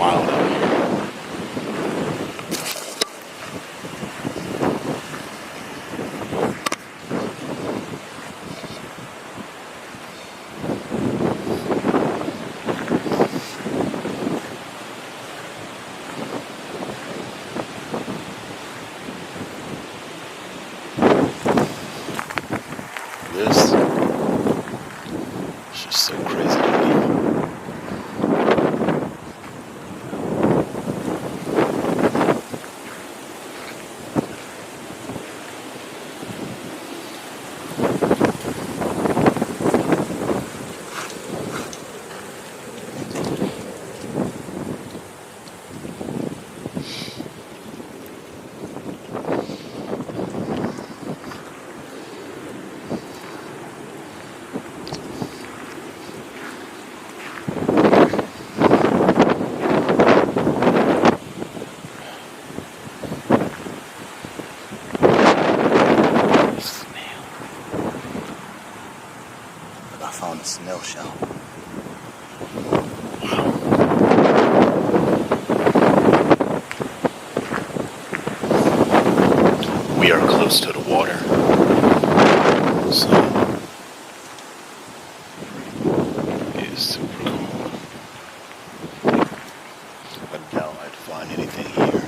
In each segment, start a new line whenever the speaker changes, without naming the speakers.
wild out here. This is just so crazy to me. I found a snail shell. We are close to the water, so it is super cool. I doubt I'd find anything here.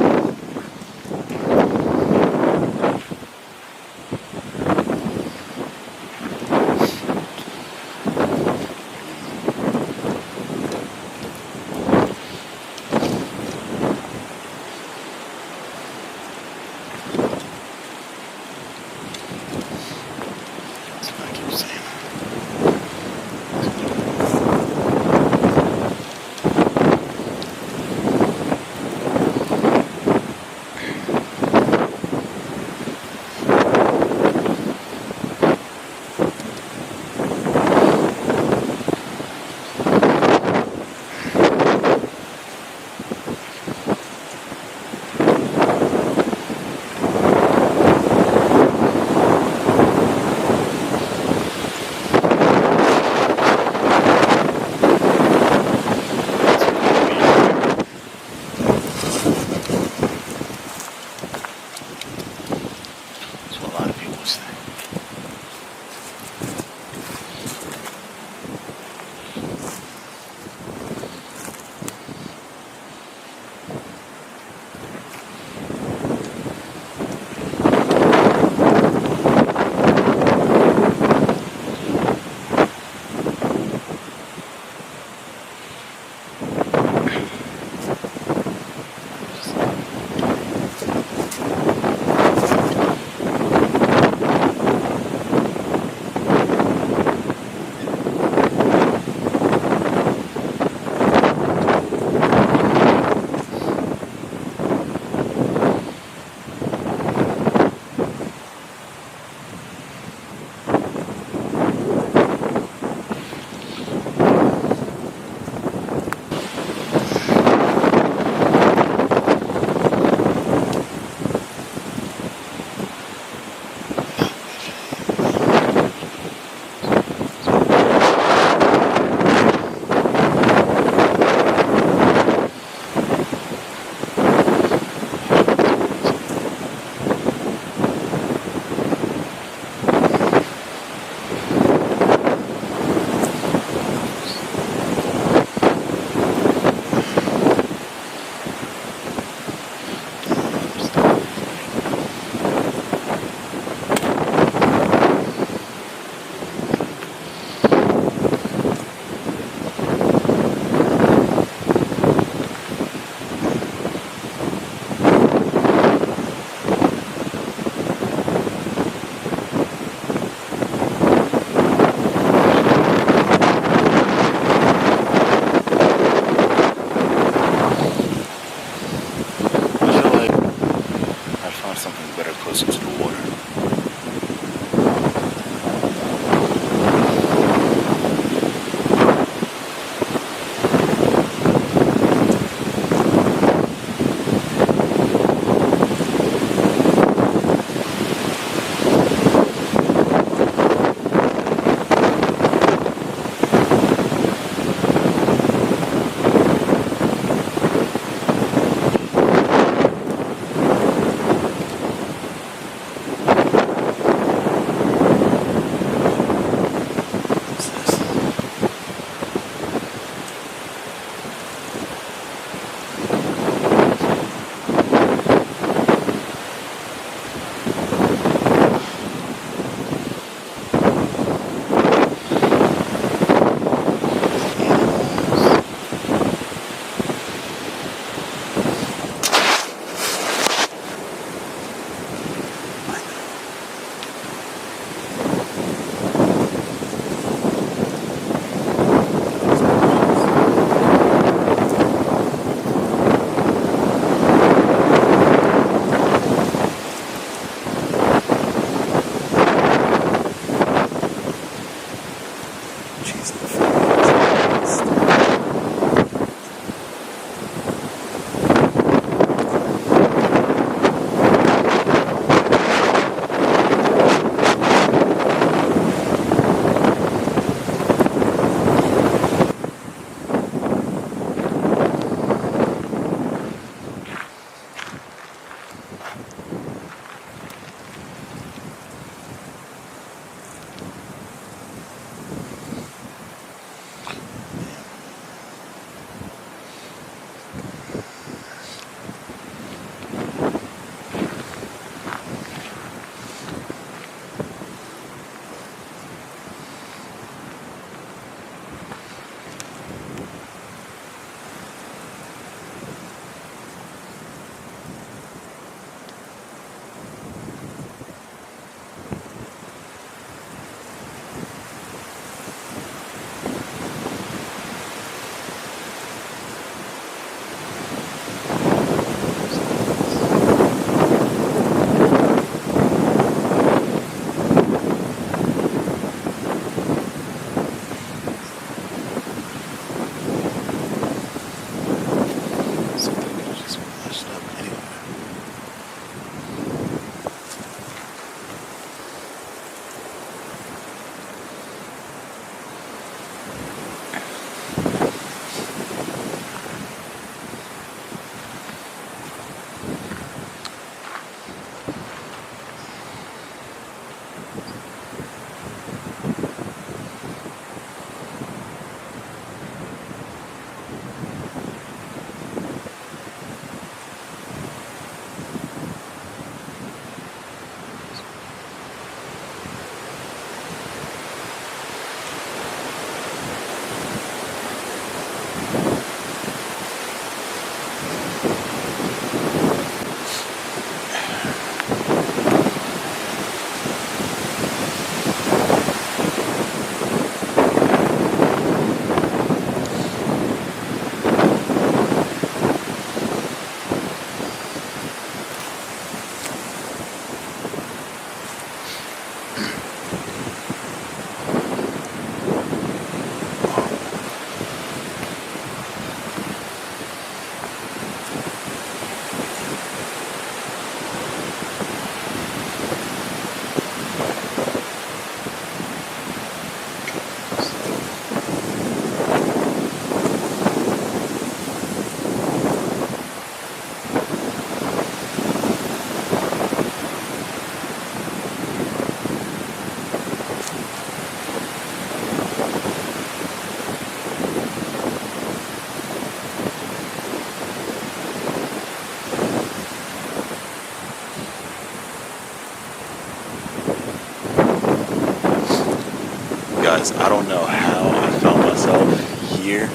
Guys, I don't know how I found myself here,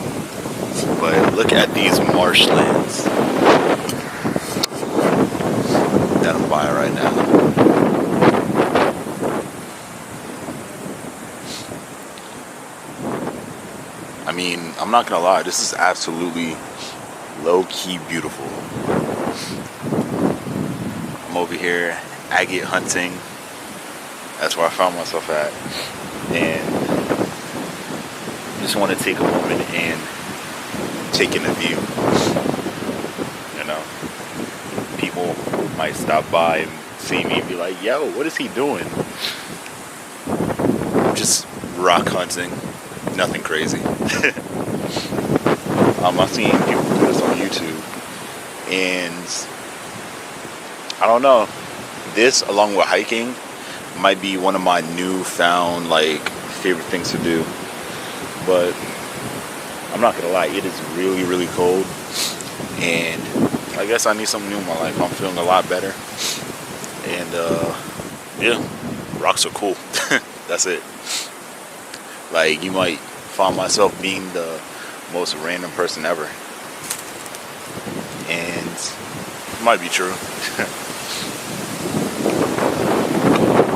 but look at these marshlands that I'm by right now. I mean, I'm not gonna lie, this is absolutely low-key beautiful. I'm over here agate hunting. That's where I found myself at. And just want to take a moment and take in the view. You know, people might stop by and see me and be like, yo, what is he doing? Just rock hunting. Nothing crazy. I've seen people do this on YouTube. And I don't know. This, along with hiking, might be one of my newfound favorite things to do. But I'm not gonna lie, it is really, really cold, and I guess I need something new in my life. I'm feeling a lot better, and yeah, rocks are cool. That's it. Like, you might find myself being the most random person ever, and it might be true.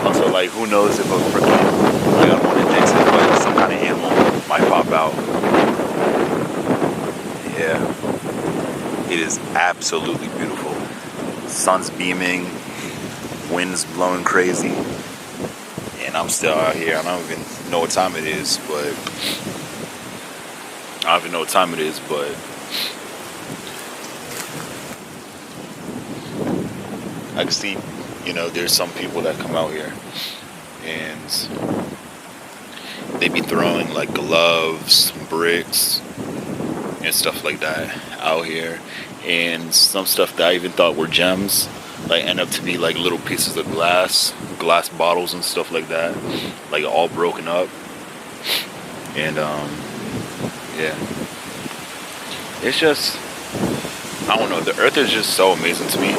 Also, who knows if a freaking, I don't want to jinx it, but some kind of animal might pop out. Yeah, it is absolutely beautiful. Sun's beaming, wind's blowing crazy, and I'm still out here. I don't even know what time it is, but I can see, there's some people that come out here and they be throwing gloves, bricks, and stuff like that out here. And some stuff that I even thought were gems, end up to be little pieces of glass bottles and stuff like that, all broken up. And yeah, it's just, I don't know, the earth is just so amazing to me.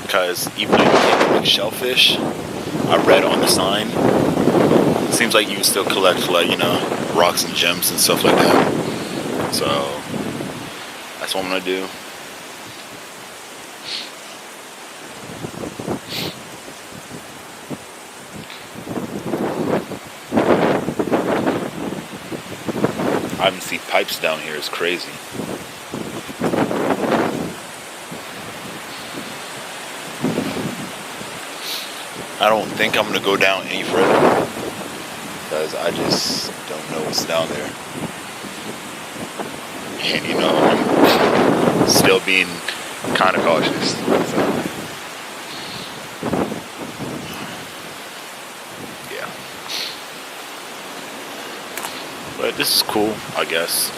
Because even though you can't collect shellfish, I read on the sign, it seems like you can still collect rocks and gems and stuff like that. So that's what I'm gonna do. I even see pipes down here. It's crazy. I don't think I'm going to go down any further because I just don't know what's down there. And I'm still being kind of cautious. So, yeah. But this is cool, I guess.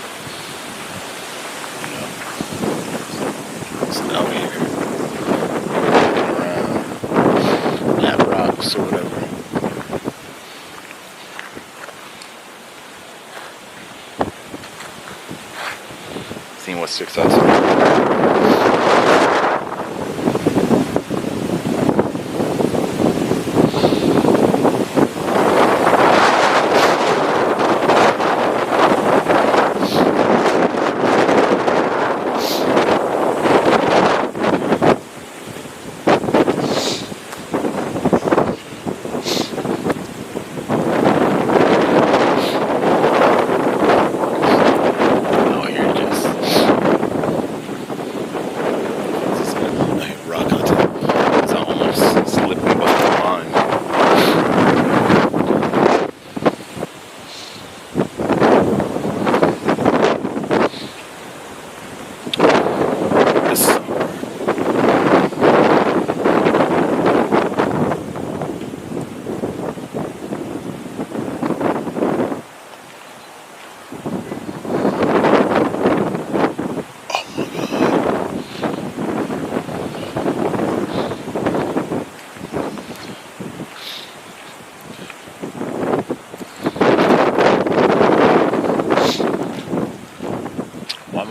It's out here. Or whatever. Seeing what sticks out to me.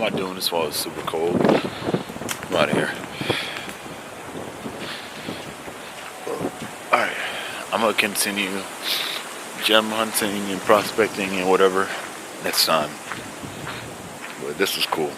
am I doing this while it's super cold? I'm out of here. Alright, I'm gonna continue gem hunting and prospecting and whatever next time. But this was cool.